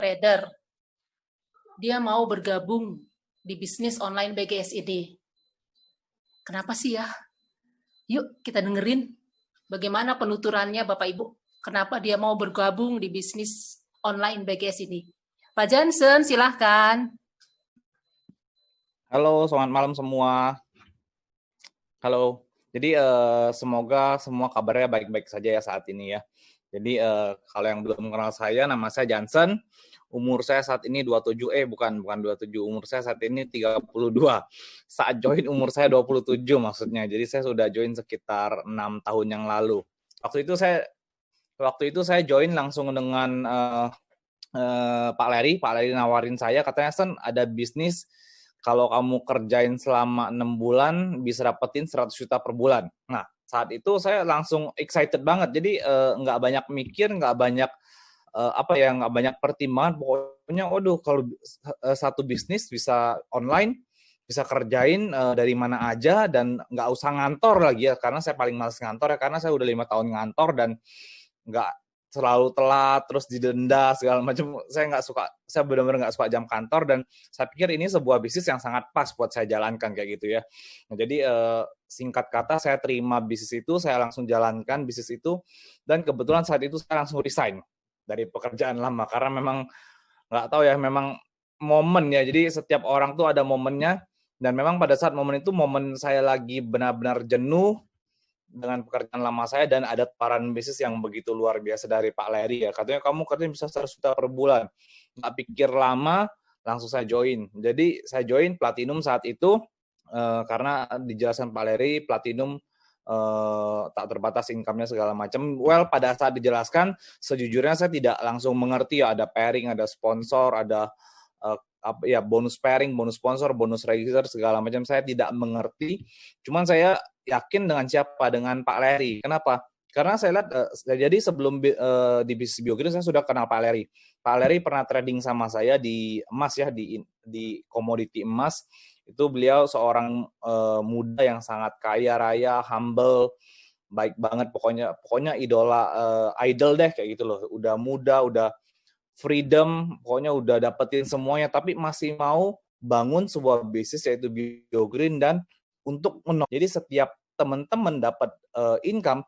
trader. Dia mau bergabung di bisnis online BGS ini. Kenapa sih ya? Yuk kita dengerin bagaimana penuturannya Bapak Ibu. Kenapa dia mau bergabung di bisnis online BGS ini. Pak Johnson, silahkan. Halo, selamat malam semua. Halo. Jadi semoga semua kabarnya baik-baik saja ya saat ini ya. Jadi kalau yang belum kenal saya, nama saya Johnson. Umur saya saat ini 27, bukan 27, umur saya saat ini 32. Saat join umur saya 27 maksudnya. Jadi saya sudah join sekitar 6 tahun yang lalu. Waktu itu saya join langsung dengan Pak Larry nawarin saya, katanya Sen ada bisnis kalau kamu kerjain selama 6 bulan bisa dapetin 100 juta per bulan. Nah, saat itu saya langsung excited banget. Jadi nggak banyak mikir, nggak banyak pertimbangan. Pokoknya, waduh, kalau satu bisnis bisa online, bisa kerjain dari mana aja dan nggak usah ngantor lagi ya. Karena saya paling malas ngantor ya, karena saya udah 5 tahun ngantor dan nggak selalu telat, terus didenda segala macam. Saya benar-benar nggak suka jam kantor dan saya pikir ini sebuah bisnis yang sangat pas buat saya jalankan kayak gitu ya. Nah, jadi singkat kata saya terima bisnis itu, saya langsung jalankan bisnis itu dan kebetulan saat itu saya langsung resign dari pekerjaan lama karena memang nggak tahu ya, memang momen ya. Jadi setiap orang tuh ada momennya dan memang pada saat momen itu momen saya lagi benar-benar jenuh dengan pekerjaan lama saya dan ada tawaran bisnis yang begitu luar biasa dari Pak Larry ya. Katanya kamu katanya bisa 100 juta per bulan. Nggak pikir lama, langsung saya join. Jadi saya join Platinum saat itu karena dijelaskan Pak Larry, Platinum tak terbatas income-nya segala macam. Well, pada saat dijelaskan, sejujurnya saya tidak langsung mengerti ya, ada pairing, ada sponsor, ada bonus pairing, bonus sponsor, bonus register, segala macam. Saya tidak mengerti. Cuman saya yakin dengan siapa? Dengan Pak Larry. Kenapa? Karena saya lihat, jadi sebelum di bisnis BioGreen saya sudah kenal Pak Larry. Pak Larry pernah trading sama saya di emas ya, di komoditi emas. Itu beliau seorang muda yang sangat kaya raya, humble, baik banget, pokoknya idola, idol deh kayak gitu loh. Udah muda, udah freedom, pokoknya udah dapetin semuanya, tapi masih mau bangun sebuah bisnis yaitu BioGreen dan untuk jadi setiap teman-teman dapat income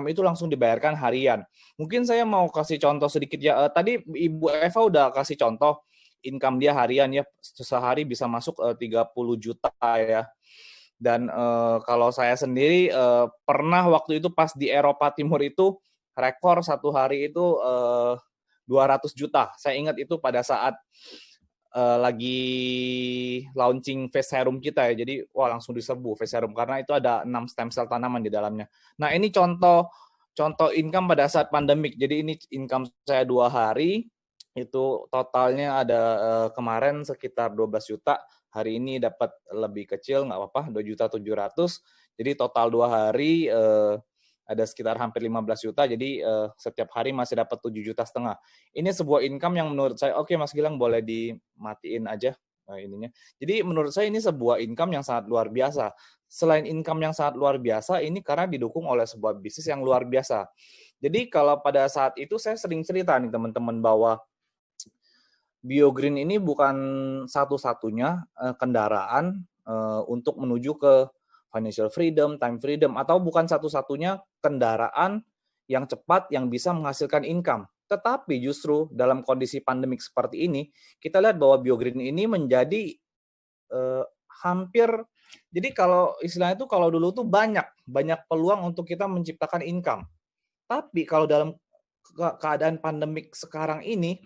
itu langsung dibayarkan harian. Mungkin saya mau kasih contoh sedikit ya. Tadi Ibu Eva udah kasih contoh income dia harian ya, sehari bisa masuk 30 juta ya. Dan kalau saya sendiri pernah waktu itu pas di Eropa Timur itu rekor satu hari itu 200 juta. Saya ingat itu pada saat lagi launching face serum kita ya. Jadi langsung diserbu face serum karena itu ada 6 stem cell tanaman di dalamnya. Nah, ini contoh income pada saat pandemik. Jadi ini income saya 2 hari itu totalnya ada kemarin sekitar 12 juta. Hari ini dapat lebih kecil, nggak apa-apa, 2.700.000. Jadi total 2 hari ada sekitar hampir 15 juta, jadi setiap hari masih dapat 7,5 juta. Ini sebuah income yang menurut saya, oke Mas Gilang boleh dimatiin aja ininya. Jadi menurut saya ini sebuah income yang sangat luar biasa. Selain income yang sangat luar biasa, ini karena didukung oleh sebuah bisnis yang luar biasa. Jadi kalau pada saat itu saya sering cerita nih teman-teman bahwa BioGreen ini bukan satu-satunya kendaraan untuk menuju ke financial freedom, time freedom, atau bukan satu-satunya kendaraan yang cepat yang bisa menghasilkan income. Tetapi justru dalam kondisi pandemik seperti ini, kita lihat bahwa BioGreen ini menjadi hampir, jadi kalau istilahnya itu kalau dulu tuh banyak peluang untuk kita menciptakan income. Tapi kalau dalam keadaan pandemik sekarang ini,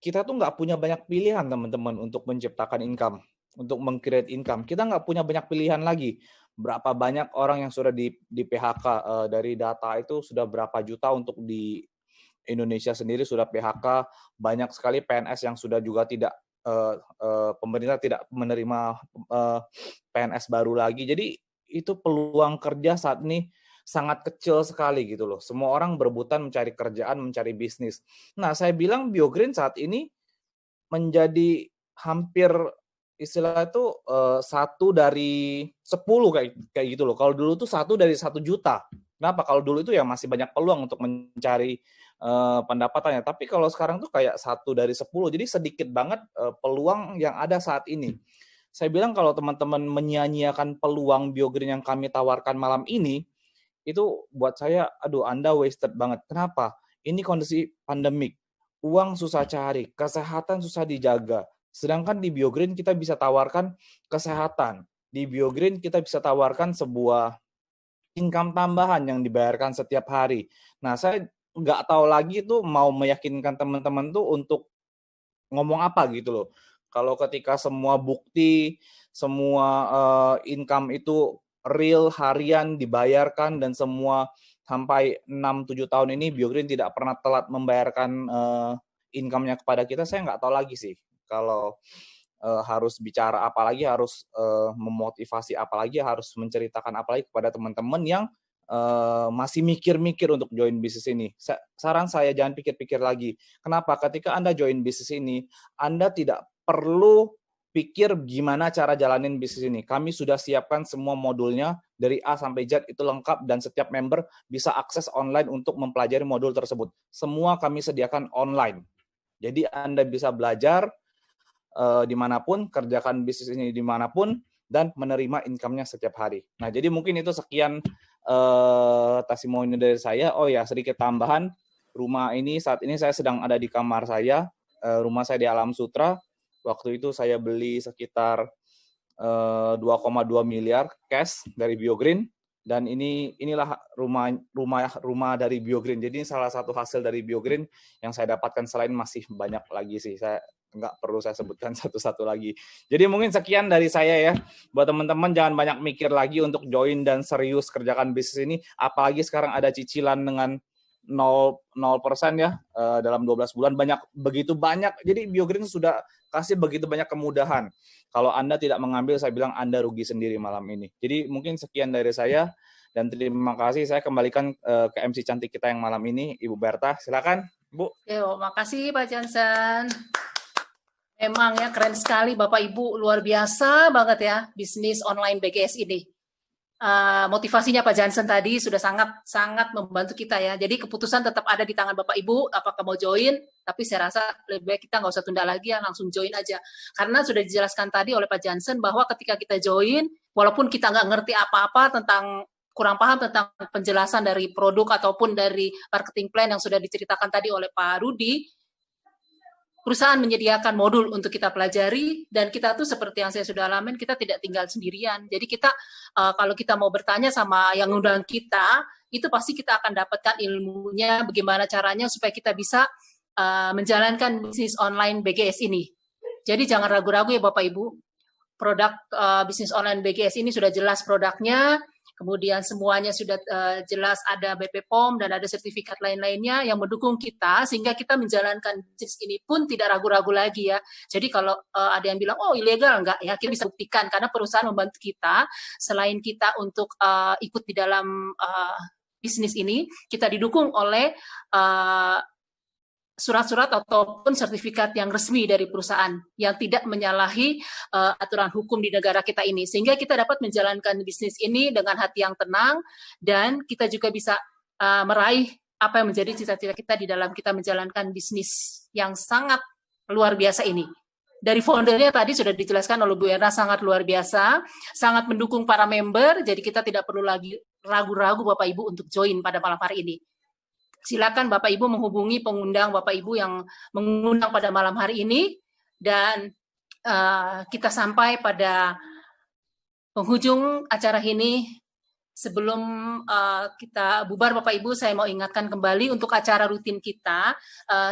kita tuh nggak punya banyak pilihan teman-teman untuk menciptakan income, untuk meng-create income. Kita nggak punya banyak pilihan lagi. Berapa banyak orang yang sudah di PHK, dari data itu sudah berapa juta untuk di Indonesia sendiri sudah PHK, banyak sekali PNS yang sudah juga tidak, pemerintah tidak menerima PNS baru lagi. Jadi itu peluang kerja saat ini sangat kecil sekali gitu loh. Semua orang berebutan mencari kerjaan, mencari bisnis. Nah, saya bilang BioGreen saat ini menjadi hampir istilah itu 1 dari 10 kayak gitu loh. Kalau dulu tuh 1 dari 1 juta. Kenapa? Kalau dulu itu ya masih banyak peluang untuk mencari pendapatannya. Tapi kalau sekarang tuh kayak 1 dari 10, jadi sedikit banget peluang yang ada saat ini. Saya bilang kalau teman-teman menyia-nyiakan peluang BioGreen yang kami tawarkan malam ini, itu buat saya, aduh Anda wasted banget. Kenapa? Ini kondisi pandemik, uang susah cari, kesehatan susah dijaga. Sedangkan di BioGreen kita bisa tawarkan kesehatan. Di BioGreen kita bisa tawarkan sebuah income tambahan yang dibayarkan setiap hari. Nah, saya nggak tahu lagi tuh mau meyakinkan teman-teman tuh untuk ngomong apa gitu loh. Kalau ketika semua bukti, semua income itu real harian dibayarkan dan semua sampai 6-7 tahun ini BioGreen tidak pernah telat membayarkan income-nya kepada kita, saya nggak tahu lagi sih. Kalau harus bicara apalagi, harus memotivasi apalagi, harus menceritakan apalagi kepada teman-teman yang masih mikir-mikir untuk join bisnis ini. Saran saya jangan pikir-pikir lagi. Kenapa? Ketika Anda join bisnis ini, Anda tidak perlu pikir gimana cara jalanin bisnis ini. Kami sudah siapkan semua modulnya dari A sampai Z itu lengkap dan setiap member bisa akses online untuk mempelajari modul tersebut. Semua kami sediakan online. Jadi Anda bisa belajar dimanapun, kerjakan bisnis ini dimanapun, dan menerima income-nya setiap hari. Nah, jadi mungkin itu sekian testimoni dari saya. Oh ya, sedikit tambahan, rumah ini saat ini saya sedang ada di kamar saya, rumah saya di Alam Sutra. Waktu itu saya beli sekitar 2,2 miliar cash dari BioGreen, dan inilah rumah dari BioGreen. Jadi ini salah satu hasil dari BioGreen yang saya dapatkan, selain masih banyak lagi sih. Saya nggak perlu saya sebutkan satu-satu lagi. Jadi mungkin sekian dari saya ya. Buat teman-teman jangan banyak mikir lagi untuk join dan serius kerjakan bisnis ini. Apalagi sekarang ada cicilan dengan 0% ya dalam 12 bulan. Begitu banyak. Jadi BioGreen sudah kasih begitu banyak kemudahan. Kalau Anda tidak mengambil, saya bilang Anda rugi sendiri malam ini. Jadi mungkin sekian dari saya. Dan terima kasih. Saya kembalikan ke MC cantik kita yang malam ini, Ibu Berta. Silakan, Bu. Yo, makasih Pak Jansen. Memang ya keren sekali Bapak Ibu, luar biasa banget ya bisnis online BGS ini. Motivasinya Pak Jansen tadi sudah sangat membantu kita ya. Jadi keputusan tetap ada di tangan Bapak Ibu, apakah mau join, tapi saya rasa lebih baik kita nggak usah tunda lagi ya, langsung join aja. Karena sudah dijelaskan tadi oleh Pak Jansen bahwa ketika kita join, walaupun kita nggak ngerti apa-apa tentang, kurang paham tentang penjelasan dari produk ataupun dari marketing plan yang sudah diceritakan tadi oleh Pak Rudi, perusahaan menyediakan modul untuk kita pelajari, dan kita tuh seperti yang saya sudah alamin, kita tidak tinggal sendirian. Jadi kita kalau kita mau bertanya sama yang ngundang kita, itu pasti kita akan dapatkan ilmunya, bagaimana caranya supaya kita bisa menjalankan bisnis online BGS ini. Jadi jangan ragu-ragu ya Bapak Ibu, produk bisnis online BGS ini sudah jelas produknya, kemudian semuanya sudah jelas, ada BP POM dan ada sertifikat lain-lainnya yang mendukung kita, sehingga kita menjalankan bisnis ini pun tidak ragu-ragu lagi ya. Jadi kalau ada yang bilang, oh ilegal, enggak ya, kita bisa buktikan, karena perusahaan membantu kita, selain kita untuk ikut di dalam bisnis ini, kita didukung oleh surat-surat ataupun sertifikat yang resmi dari perusahaan yang tidak menyalahi aturan hukum di negara kita ini, sehingga kita dapat menjalankan bisnis ini dengan hati yang tenang, dan kita juga bisa meraih apa yang menjadi cita-cita kita di dalam kita menjalankan bisnis yang sangat luar biasa ini. Dari foundernya tadi sudah dijelaskan oleh Bu Erna, sangat luar biasa, sangat mendukung para member, jadi kita tidak perlu lagi ragu-ragu Bapak Ibu untuk join pada malam hari ini. Silakan Bapak Ibu menghubungi pengundang Bapak Ibu yang mengundang pada malam hari ini, dan kita sampai pada penghujung acara ini. Sebelum kita bubar Bapak Ibu, saya mau ingatkan kembali untuk acara rutin kita,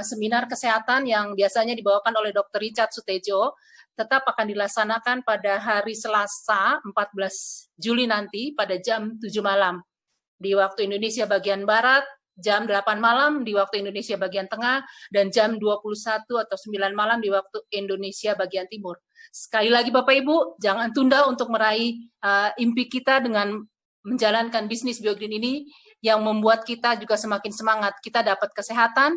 seminar kesehatan yang biasanya dibawakan oleh Dr. Richard Sutejo, tetap akan dilaksanakan pada hari Selasa 14 Juli nanti pada jam 7 malam di waktu Indonesia bagian Barat, jam 8 malam di waktu Indonesia bagian tengah, dan jam 21 atau 9 malam di waktu Indonesia bagian timur. Sekali lagi Bapak Ibu, jangan tunda untuk meraih impi kita dengan menjalankan bisnis BioGreen ini, yang membuat kita juga semakin semangat. Kita dapat kesehatan,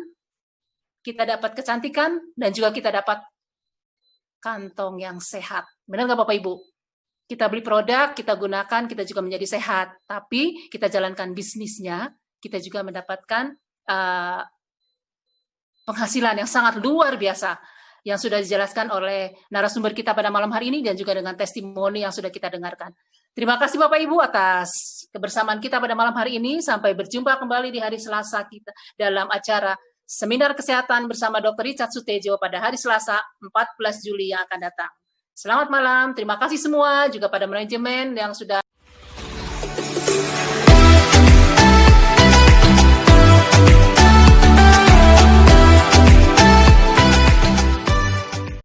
kita dapat kecantikan, dan juga kita dapat kantong yang sehat. Benar nggak Bapak Ibu? kita beli produk, kita gunakan, kita juga menjadi sehat. Tapi kita jalankan bisnisnya, kita juga mendapatkan penghasilan yang sangat luar biasa yang sudah dijelaskan oleh narasumber kita pada malam hari ini dan juga dengan testimoni yang sudah kita dengarkan. Terima kasih Bapak Ibu atas kebersamaan kita pada malam hari ini. Sampai berjumpa kembali di hari Selasa kita dalam acara Seminar Kesehatan bersama Dr. Richard Sutejo pada hari Selasa 14 Juli yang akan datang. Selamat malam, terima kasih semua juga pada manajemen yang sudah